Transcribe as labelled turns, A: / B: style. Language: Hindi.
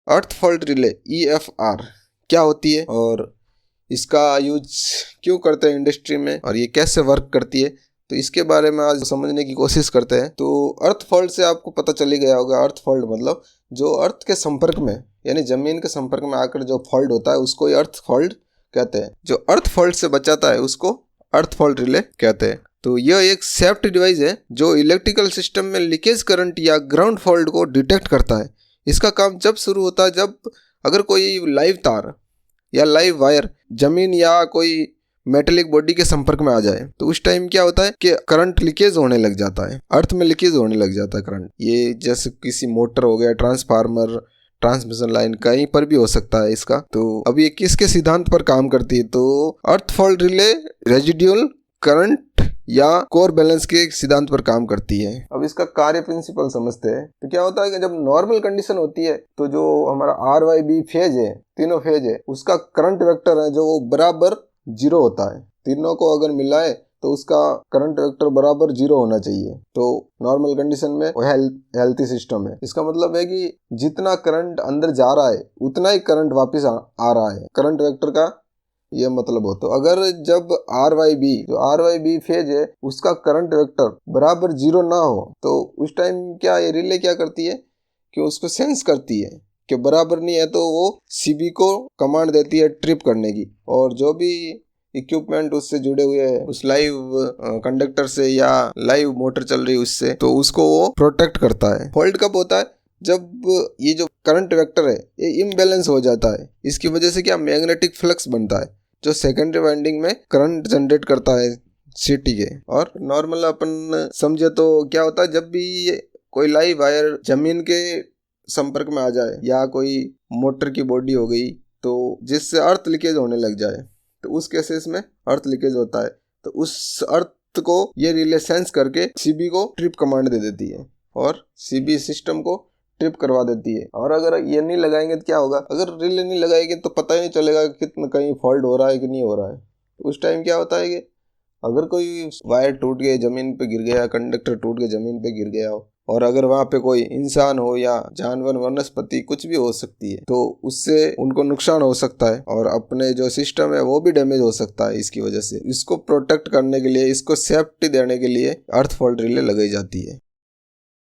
A: अर्थ फॉल्ट रिले EFR क्या होती है और इसका यूज क्यों करते हैं इंडस्ट्री में और ये कैसे वर्क करती है, तो इसके बारे में आज समझने की कोशिश करते हैं। तो अर्थ फॉल्ट से आपको पता चल ही गया होगा, अर्थ फॉल्ट मतलब जो अर्थ के संपर्क में यानी जमीन के संपर्क में आकर जो फॉल्ट होता है उसको अर्थ फॉल्ट कहते हैं। जो अर्थ फॉल्ट से बचाता है उसको अर्थ फॉल्ट रिले कहते हैं। तो यह एक सेफ्टी डिवाइस है जो इलेक्ट्रिकल सिस्टम में लीकेज करंट या ग्राउंड फॉल्ट को डिटेक्ट करता है। इसका काम जब शुरू होता है जब अगर कोई लाइव तार या लाइव वायर जमीन या कोई मेटेलिक बॉडी के संपर्क में आ जाए, तो उस टाइम क्या होता है कि करंट लीकेज होने लग जाता है, अर्थ में लीकेज होने लग जाता है करंट। ये जैसे किसी मोटर हो गया, ट्रांसफार्मर, ट्रांसमिशन लाइन, कहीं पर भी हो सकता है इसका। तो अब ये किसके सिद्धांत पर काम करती है, तो अर्थ फॉल्ट रिले रेजिडुअल करंट या कोर बैलेंस के सिद्धांत पर काम करती है। अब इसका कार्य प्रिंसिपल समझते हैं। तो क्या होता है कि जब नॉर्मल कंडीशन होती है तो जो हमारा RYB फेज है, तीनों फेज है, उसका करंट वेक्टर है जो वो बराबर 0 होता है। तीनों को अगर मिलाए तो उसका करंट वेक्टर बराबर 0 होना चाहिए। तो नॉर्मल कंडीशन में वो हेल्थी सिस्टम है। इसका मतलब है कि जितना करंट अंदर जा रहा है उतना ही करंट वापस आ रहा है, करंट वेक्टर का ये मतलब हो। तो अगर जब RYB फेज है उसका करंट वेक्टर बराबर 0 ना हो तो उस टाइम क्या ये रिले क्या करती है कि उसको सेंस करती है कि बराबर नहीं है, तो वो CB को कमांड देती है ट्रिप करने की, और जो भी इक्विपमेंट उससे जुड़े हुए हैं उस लाइव कंडक्टर से या लाइव मोटर चल रही है उससे, तो उसको वो प्रोटेक्ट करता है। फॉल्ट कब होता है, जब ये जो करंट वेक्टर है ये इम्बैलेंस हो जाता है। इसकी वजह से क्या मैग्नेटिक फ्लक्स बनता है जो सेकेंडरी वाइंडिंग में करंट जनरेट करता है सिटी के। और नॉर्मल अपन समझे तो क्या होता है, जब भी कोई लाइव वायर जमीन के संपर्क में आ जाए या कोई मोटर की बॉडी हो गई तो जिससे अर्थ लीकेज होने लग जाए, तो उस केसेस में अर्थ लीकेज होता है। तो उस अर्थ को ये रिले सेंस करके CB को ट्रिप कमांड दे देती है और CB सिस्टम को ट्रिप करवा देती है। और अगर ये नहीं लगाएंगे तो क्या होगा, अगर रिले नहीं लगाएंगे तो पता ही नहीं चलेगा कि कितना कहीं फॉल्ट हो रहा है कि नहीं हो रहा है। तो उस टाइम क्या होता है कि अगर कोई वायर टूट गए, जमीन पे गिर गया, कंडक्टर टूट के जमीन पे गिर गया हो, और अगर वहाँ पे कोई इंसान हो या जानवर, वनस्पति, कुछ भी हो सकती है, तो उससे उनको नुकसान हो सकता है और अपने जो सिस्टम है वो भी डैमेज हो सकता है। इसकी वजह से इसको प्रोटेक्ट करने के लिए, इसको सेफ्टी देने के लिए अर्थ फॉल्ट रिले लगाई जाती है।